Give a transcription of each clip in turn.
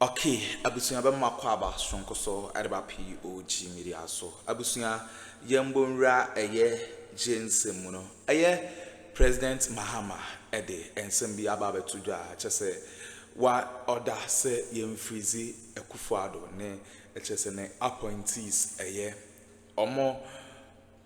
Okay, abusunya be makwaba sonko so adeba POG Media so. Abusunya yembonra eye jensem no. Eye President Mahama ede ensem bi aba betudwa chese wa order se yemfrizi Akuffo Addo ne chese ne appointees eye omo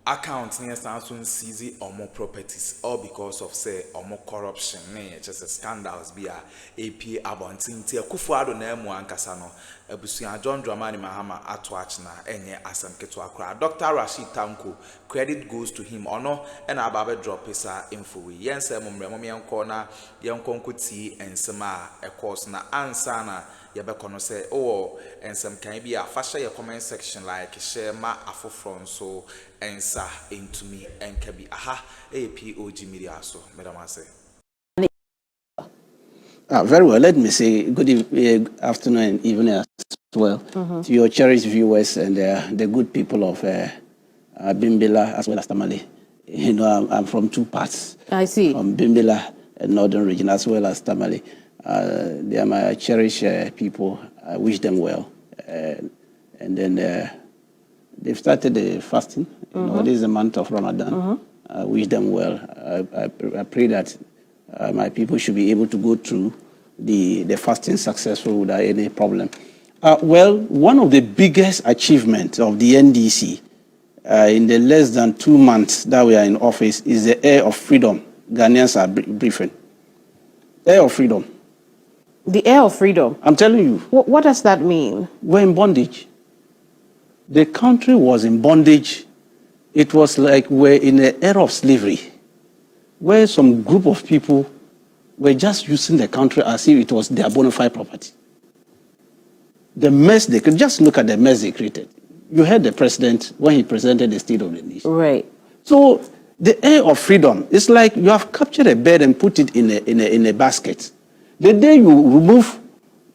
account near Samsung seize omo properties all because of say omo corruption ne just scandals be AP abontinti Akuffo Addo na emu ankasa no abusuan John Dramani Mahama atwach na enye asem keto akra Dr. Rashid Tanko credit goes to him ono and ababe drop esa info we yense mumre yenko na yenko nkuti ensema e course na ansa na yebeko say oh ensem kan bi a fa share comment section like share ma afofron so ensa into me enkabi aha POG Media so madam I say very well. Let me say good afternoon and evening as well to your cherished viewers and the good people of Bimbilla as well as Tamale. You know, I'm from two parts. I see. From Bimbilla, northern region, as well as Tamale. They are my cherished people. I wish them well. And then they've started the fasting. You know, this is the month of Ramadan. I wish them well. I pray that my people should be able to go through the fasting successful without any problem. Well, one of the biggest achievements of the NDC in the less than 2 months that we are in office is the air of freedom. Ghanaians are briefing. Air of freedom. The air of freedom? I'm telling you. What does that mean? We're in bondage. The country was in bondage. It was like we're in an era of slavery, where some group of people were just using the country as if it was their bona fide property. The mess they could just look at the mess they created. You heard the president when he presented the State of the Nation. Right. So the air of freedom, it's like you have captured a bird and put it in a basket. The day you remove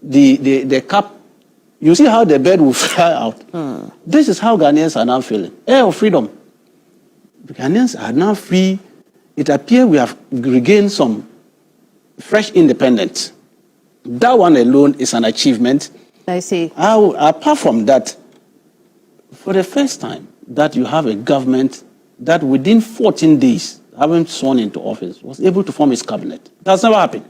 the cap, you see how the bird will fly out. This is how Ghanaians are now feeling. Air of freedom. The Ghanaians are now free. It appears we have regained some fresh independence. That one alone is an achievement. I see. Apart from that, for the first time that you have a government that within 14 days, having sworn into office, was able to form its cabinet. That's never happened.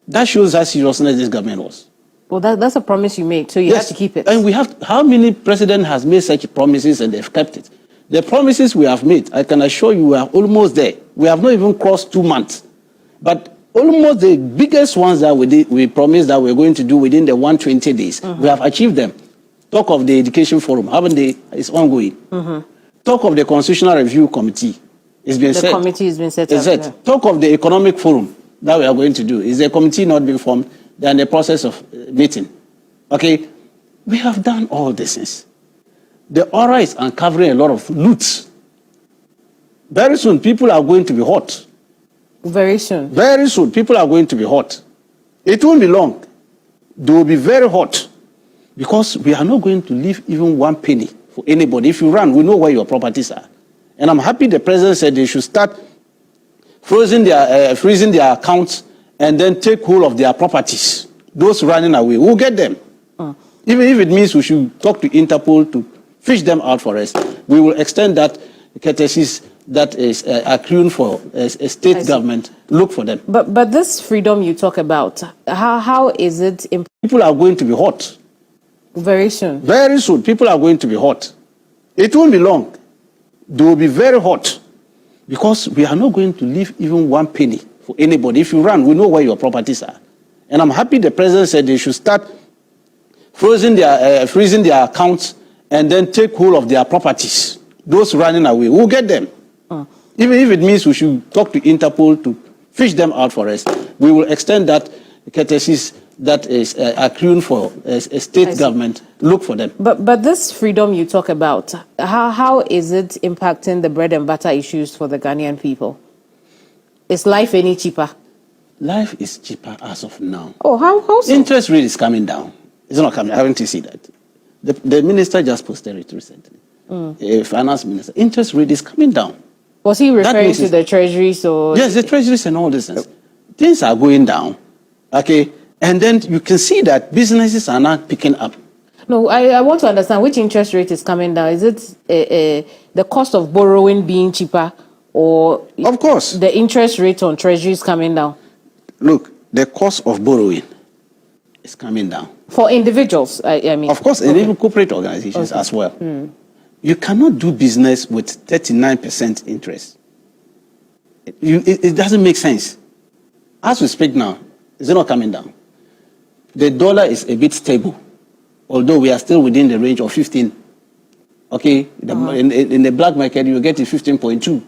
That shows how serious this government was. Well, that's a promise you made, so you have to keep it. And we have, how many presidents has made such promises and they've kept it? The promises we have made, I can assure you we are almost there. We have not even crossed 2 months. But almost the biggest ones that we promised that we're going to do within the 120 days, we have achieved them. Talk of the Education Forum, haven't they? It's ongoing. Talk of the Constitutional Review Committee. It's been set. The committee has been set up. Yeah. Talk of the Economic Forum that we are going to do. Is the committee not being formed? They're in the process of meeting. Okay? We have done all these things. The aura is uncovering a lot of loots. Very soon, people are going to be hot. Very soon? Very soon, people are going to be hot. It won't be long. They will be very hot. Because we are not going to leave even 1 penny for anybody. If you run, we know where your properties are. And I'm happy the president said they should start freezing their accounts and then take hold of their properties. Those running away, we'll get them. Even if it means we should talk to Interpol to fish them out for us, we will extend that courtesies that is accruing for a state government. Look for them. But this freedom you talk about, how is it? People are going to be hot. Very soon? Very soon, people are going to be hot. It won't be long. They will be very hot. Because we are not going to leave even 1 penny for anybody. If you run, we know where your properties are. And I'm happy the president said they should start freezing their accounts and then take hold of their properties. Those running away, we'll get them. Even if it means we should talk to Interpol to fish them out for us, we will extend that courtesies that is accruing for a state government. Look for them. But this freedom you talk about, how is it impacting the bread and butter issues for the Ghanaian people? Is life any cheaper? Life is cheaper as of now. Oh, how so? Interest rate is coming down. It's not coming. Haven't you seen that? The minister just posted it recently. Finance minister. Interest rate is coming down. Was he referring to the treasuries or? Yes, the treasuries and all this. Things are going down. Okay. And then you can see that businesses are not picking up. No, I want to understand which interest rate is coming down. Is it the cost of borrowing being cheaper, or of course the interest rate on treasuries coming down? Look, the cost of borrowing is coming down. For individuals, I mean. Of course, and even corporate organizations as well. You cannot do business with 39% interest. It doesn't make sense. As we speak now, it's not coming down. The dollar is a bit stable, although we are still within the range of 15. Okay, in the black market, you get it 15.2.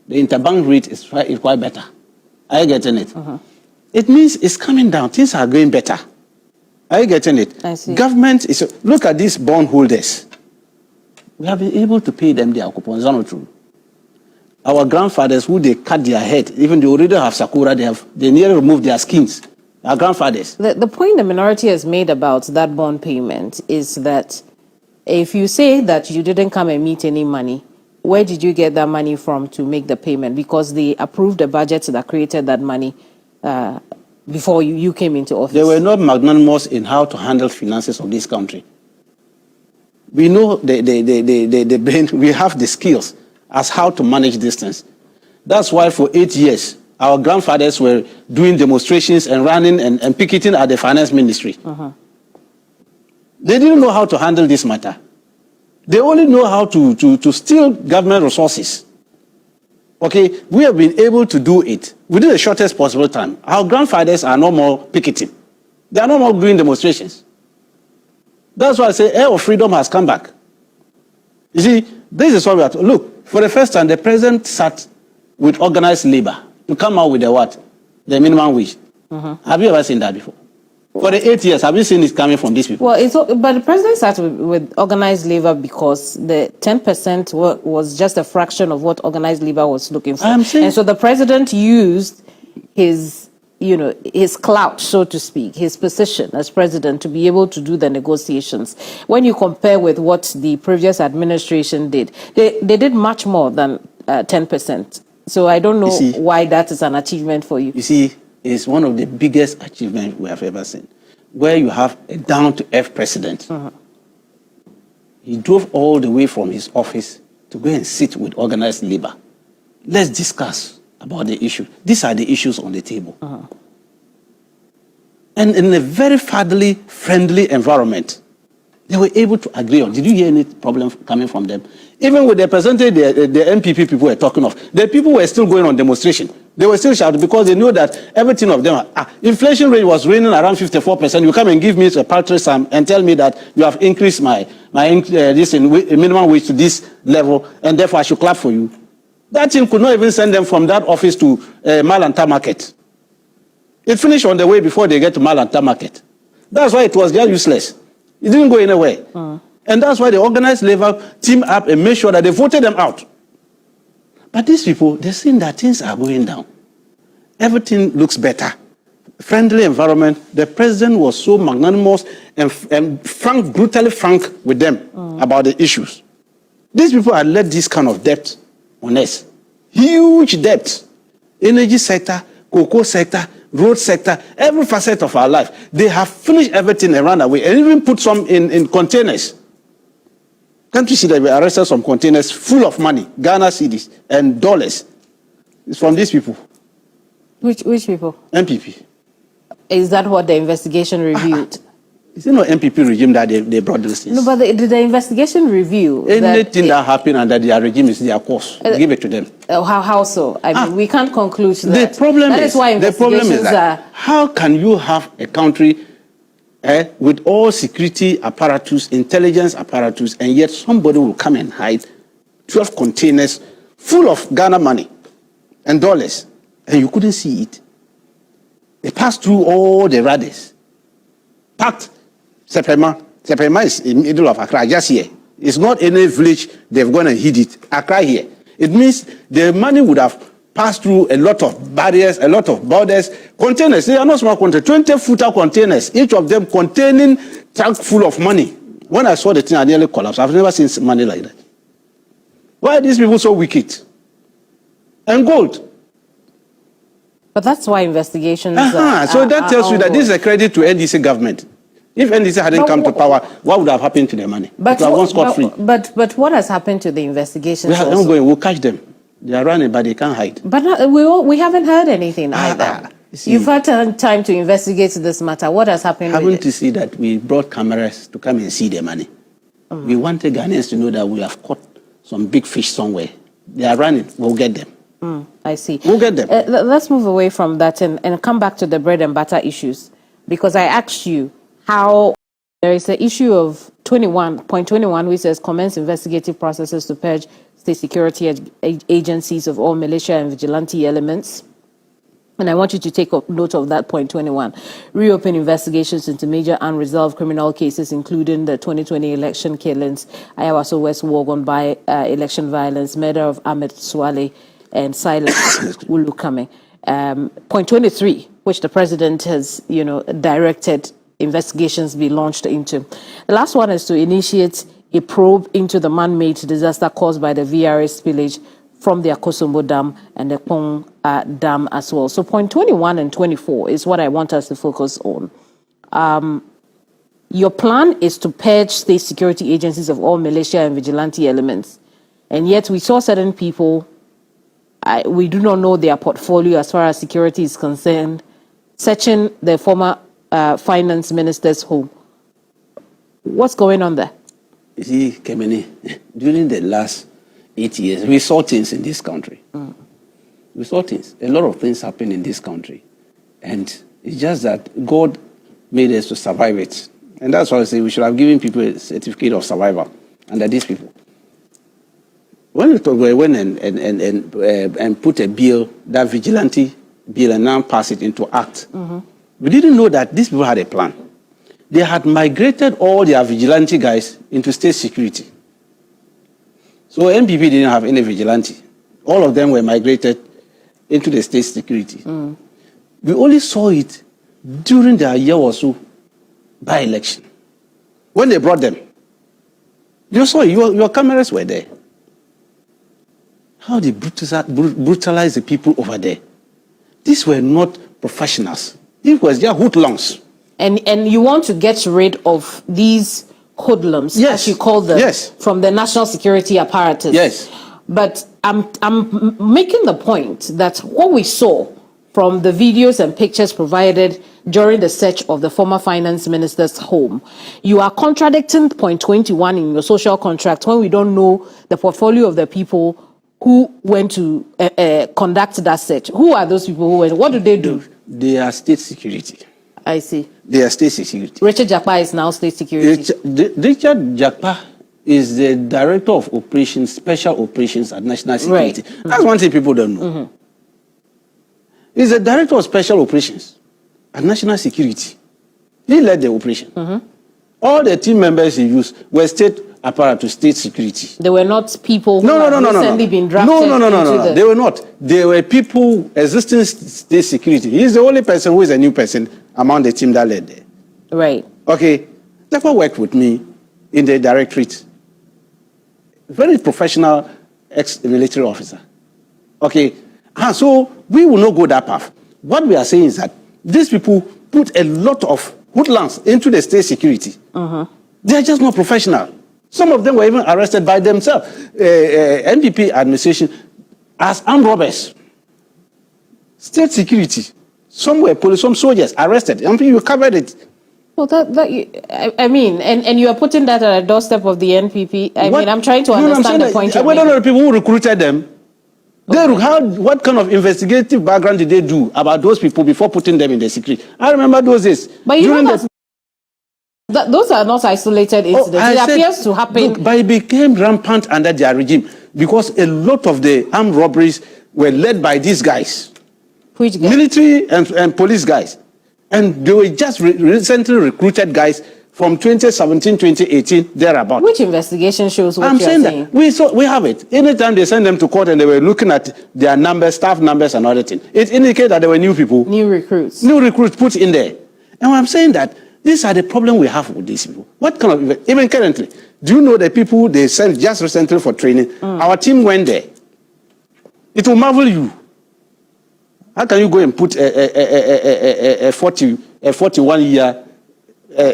The interbank rate is quite better. Are you getting it? It means it's coming down. Things are going better. Are you getting it? I see. Government is... Look at these bond holders. We have been able to pay them their coupons. Is that not true? Our grandfathers, who they cut their head, even they already have sakura, they nearly removed their skins. Our grandfathers. The point the minority has made about that bond payment is that if you say that you didn't come and meet any money, where did you get that money from to make the payment? Because they approved the budget that created that money before you came into office. They were not magnanimous in how to handle finances of this country. We know the brain, we have the skills as how to manage these things. That's why for 8 years, our grandfathers were doing demonstrations and running and picketing at the finance ministry. They didn't know how to handle this matter. They only know how to steal government resources. Okay, we have been able to do it within the shortest possible time. Our grandfathers are no more picketing. They are no more doing demonstrations. That's why I say air of freedom has come back. You see, this is what we are to look. For the first time, the president sat with organized labor to come out with the what? The minimum wage. Have you ever seen that before? For the 8 years, have you seen it coming from these people? Well, but the president started with organized labor because the 10% was just a fraction of what organized labor was looking for. And so the president used his clout, so to speak, his position as president to be able to do the negotiations. When you compare with what the previous administration did, they did much more than 10%. So I don't know why that is an achievement for you. You see, it's one of the biggest achievements we have ever seen, where you have a down-to-earth president. He drove all the way from his office to go and sit with organized labor. Let's discuss about the issue. These are the issues on the table. And in a very friendly environment, they were able to agree on. Did you hear any problem coming from them? Even with the percentage the MPP people were talking of, the people were still going on demonstration. They were still shouting because they knew that everything of them, inflation rate was raining around 54%. You come and give me a paltry sum and tell me that you have increased my minimum wage to this level, and therefore I should clap for you. That thing could not even send them from that office to Malanta Market. It finished on the way before they get to Malanta Market. That's why it was just useless. It didn't go anywhere. And that's why the organized labor teamed up and made sure that they voted them out. But these people, they're seeing that things are going down. Everything looks better. Friendly environment. The president was so magnanimous and brutally frank with them about the issues. These people had let this kind of debt on us. Huge debt. Energy sector, cocoa sector, road sector, every facet of our life. They have finished everything and run away and even put some in containers. Can't you see that we arrested some containers full of money, Ghana cedis and dollars? It's from these people. Which people? MPP. Is that what the investigation revealed? It's not MPP regime that they brought these things. No, but the investigation reveal anything that happened under their regime is their course. Give it to them. How so? I mean, we can't conclude that. The problem is why investigations that how can you have a country with all security apparatus, intelligence apparatus, and yet somebody will come and hide 12 containers full of Ghana money and dollars, and you couldn't see it? They passed through all the radars. Packed Sepema is in the middle of Accra, just here. It's not any village they've gone and hid it. Accra here. It means the money would have passed through a lot of barriers, a lot of borders. Containers, they are not small containers, 20-footer containers, each of them containing tank full of money. When I saw the thing, I nearly collapsed. I've never seen money like that. Why are these people so wicked? And gold. But that's why investigations. So that tells you that this is a credit to NDC government. If NDC hadn't come to power, what would have happened to the money? But what has happened to the investigations? We'll catch them. They are running, but they can't hide. But we haven't heard anything either. You've had time to investigate this matter. What has happened? Haven't you see that we brought cameras to come and see the money? We wanted Ghanaians to know that we have caught some big fish somewhere. They are running. We'll get them. I see. We'll get them. Let's move away from that and come back to the bread and butter issues. Because I asked you how there is the issue of 21.21, which says commence investigative processes to purge state security agencies of all militia and vigilante elements. And I want you to take note of that point 21. Reopen investigations into major unresolved criminal cases, including the 2020 election killings, Ayawaso West Wogon by election violence, murder of Ahmed Swale and Silas Ulukame. Point 23, which the president has, directed investigations be launched into. The last one is to initiate a probe into the man-made disaster caused by the VRS spillage from the Akosombo Dam and the Pong Dam as well. So point 21 and 24 is what I want us to focus on. Your plan is to purge state security agencies of all militia and vigilante elements. And yet we saw certain people, we do not know their portfolio as far as security is concerned, searching the former finance minister's home. What's going on there? You see, Kemeni, during the last 8 years, we saw things in this country. We saw things. A lot of things happen in this country. And it's just that God made us to survive it. And that's why I say we should have given people a certificate of survival under these people. When we went and put a bill, that vigilante bill, and now pass it into act, we didn't know that these people had a plan. They had migrated all their vigilante guys into state security. So NPP didn't have any vigilante. All of them were migrated into the state security. We only saw it during the year or so by-election. When they brought them, you saw it, your cameras were there. How they brutalized the people over there. These were not professionals. These were just hoodlums. And you want to get rid of these hoodlums, yes, as you call them, yes, from the national security apparatus. Yes. But I'm making the point that what we saw from the videos and pictures provided during the search of the former finance minister's home, you are contradicting point 21 in your social contract when we don't know the portfolio of the people who went to conduct that search. Who are those people who went? What do they do? They are state security. I see. They are state security. Richard Jakpa is now state security. Richard Jakpa is the director of operations, special operations at national security. Right. That's one thing people don't know. He's the director of special operations at national security. He led the operation. All the team members he used were state apparatus, state security. They were not people who had recently been drafted. No. They were not. They were people existing state security. He's the only person who is a new person among the team that led there. Right. Okay. Therefore worked with me in the directorate. Very professional ex-military officer. Okay. So we will not go that path. What we are saying is that these people put a lot of hoodlums into the state security. They are just not professional. Some of them were even arrested by themselves. NPP administration as armed robbers. State security. Some were police, some soldiers arrested. I mean, you covered it. Well, I mean, and you are putting that at a doorstep of the NPP. I mean, I'm trying to understand the point you're making. What are the people who recruited them? What kind of investigative background did they do about those people before putting them in the secret? I remember those days. But you know those are not isolated incidents. It appears to happen. Look, but it became rampant under their regime because a lot of the armed robberies were led by these guys. Which guys? Military and police guys. And they were just recently recruited guys from 2017, 2018, thereabout. Which investigation shows what I'm saying that we have it. Anytime they send them to court and they were looking at their numbers, staff numbers and other things, it indicated that there were new people. New recruits. New recruits put in there. And I'm saying that these are the problem we have with these people. What kind of, even currently, do you know the people they sent just recently for training? Our team went there. It will marvel you. How can you go and put a 41-year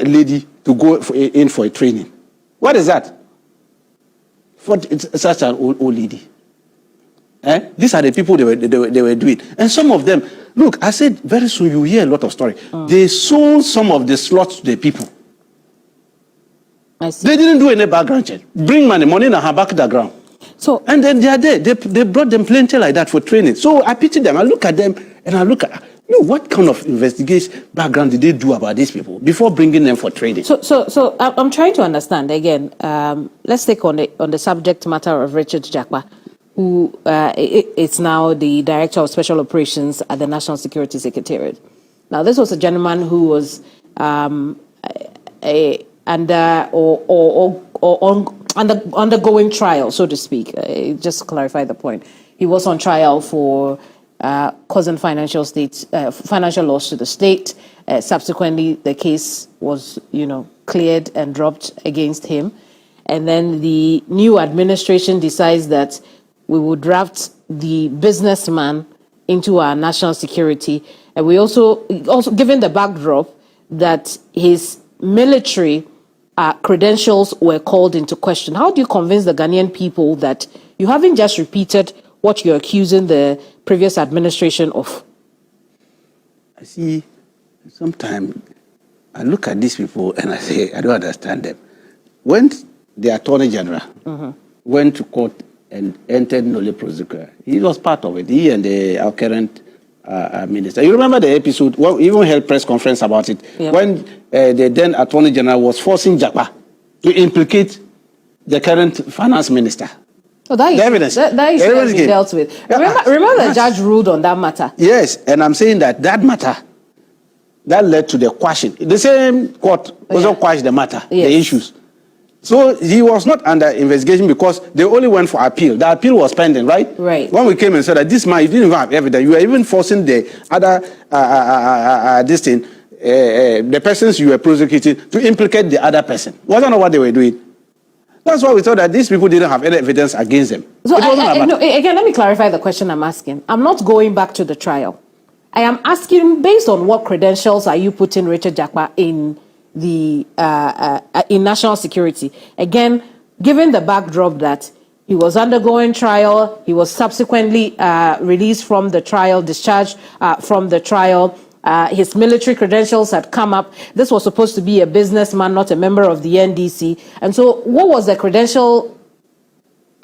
lady to go in for a training? What is that? It's such an old lady. These are the people they were doing. And some of them, look, I said very soon you hear a lot of story. They sold some of the slots to the people. I see. They didn't do any background check. Bring money in and have back the ground. So, and then they are there. They brought them plenty like that for training. So I pity them. I look at them and I look at, what kind of investigation background did they do about these people before bringing them for training? So I'm trying to understand again. Let's take on the subject matter of Richard Jakpa, who is now the Director of Special Operations at the National Security Secretariat. Now, this was a gentleman who was undergoing trial, so to speak. Just to clarify the point, he was on trial for causing financial loss to the state. Subsequently, the case was, cleared and dropped against him, and then the new administration decides that we will draft the businessman into our national security, and we also given the backdrop that his military credentials were called into question. How do you convince the Ghanaian people that you haven't just repeated what you're accusing the previous administration of? I see, sometimes I look at these people and I say, I don't understand them. When the Attorney General went to court and entered nolle prosequi, he was part of it, he and our current minister. You remember the episode, well, we even held press conference about it, when the then Attorney General was forcing Jakpa to implicate the current finance minister. So that evidence. That issue has been dealt with. Remember the judge ruled on that matter? Yes, and I'm saying that matter, that led to the quashing. The same court also quashed the matter, the issues. So he was not under investigation because they only went for appeal. The appeal was pending, right? Right. When we came and said that this man, you didn't even have evidence. You were even forcing the other, the persons you were prosecuting to implicate the other person. Wasn't that what they were doing? That's why we thought that these people didn't have any evidence against them. So again, let me clarify the question I'm asking. I'm not going back to the trial. I am asking, based on what credentials are you putting Richard Jakpa in the in national security? Again, given the backdrop that he was undergoing trial, he was subsequently released from the trial, discharged from the trial. His military credentials had come up. This was supposed to be a businessman, not a member of the NDC. And so, what was the credential?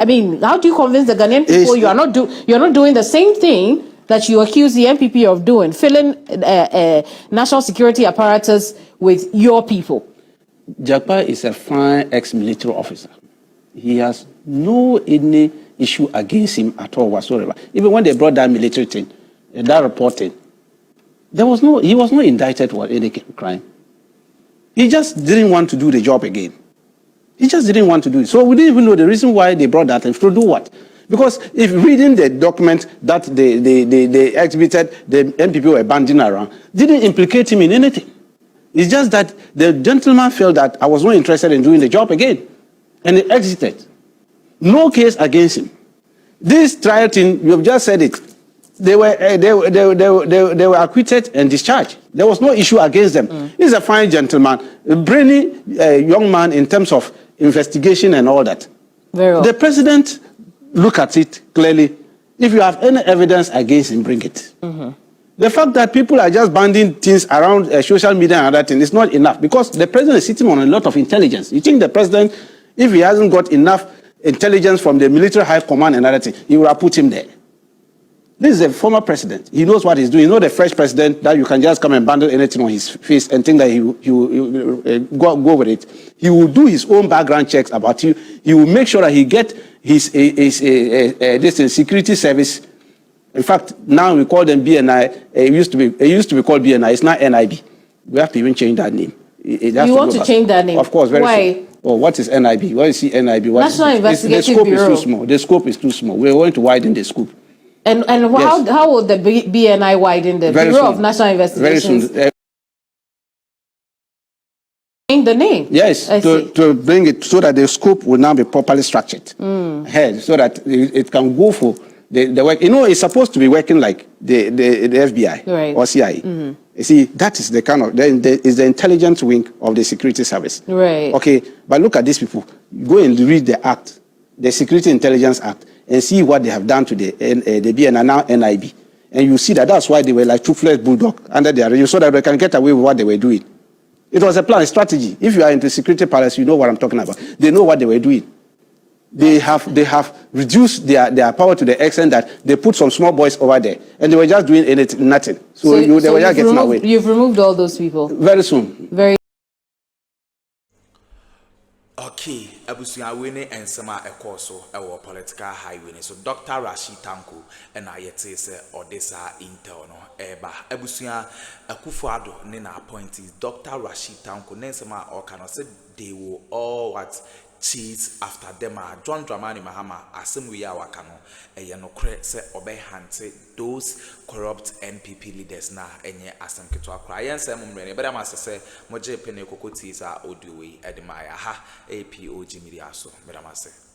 I mean, how do you convince the Ghanaian people you're not doing the same thing that you accuse the NPP of doing, filling national security apparatus with your people? Jakpa is a fine ex-military officer. He has any issue against him at all whatsoever. Even when they brought that military thing, that reporting, he was not indicted for any crime. He just didn't want to do the job again. He just didn't want to do it. So we didn't even know the reason why they brought that in. To do what? Because if reading the document that they exhibited, the NPP were banding around, didn't implicate him in anything. It's just that the gentleman felt that I was not interested in doing the job again. And he exited. No case against him. This trial thing, you have just said it. They were acquitted and discharged. There was no issue against them. He's a fine gentleman, a brainy young man in terms of investigation and all that. Very well. The president look at it clearly. If you have any evidence against him, bring it. The fact that people are just banding things around social media and other things is not enough, because the president is sitting on a lot of intelligence. You think the president, if he hasn't got enough intelligence from the military high command and other things, he would have put him there? This is a former president. He knows what he's doing. He's not a fresh president that you can just come and bundle anything on his face and think that he will go with it. He will do his own background checks about you. He will make sure that he get his security service. In fact, now we call them BNI. It used to be called BNI. It's now NIB. We have to even change that name. You want to change that name? Of course. Very Why? soon. Oh, what is NIB? What is NIB? National Investigative Bureau. The scope is too small. The scope is too small. We're going to widen the scope. And yes. How will the BNI widen the Bureau of National Investigations? Very soon. Change the name? Yes, to bring it so that the scope will now be properly structured ahead, so that it can go for the work. It's supposed to be working like the FBI right. or CIA. You see, that is the kind of is the intelligence wing of the security service. Right. Okay, but look at these people. Go and read the act, the Security Intelligence Act, and see what they have done to the BN and now NIB. And you see that's why they were like two-fledged bulldog under their regime, so that they can get away with what they were doing. It was a plan, a strategy. If you are into security palace, you know what I'm talking about. They know what they were doing. They have reduced their power to the extent that they put some small boys over there, and they were just doing nothing. So they were just getting away. You've removed all those people very soon. Very. Okay, abusuya wini ensema ekoso ewo political highway so Dr. Rashid Tanko and ayete se odessa intel no eba abusuya Akuffo Addo ne na appointees Dr. Rashid Tanko nensema okano say they will all what chase after them John Dramani Mahama asem we ya wakano eye no kre se obehante those corrupt NPP leaders na enye asem keto akra yense mumre be dem asese moje pene kokoti sa audio we edimaya ha POG Media so be dem asese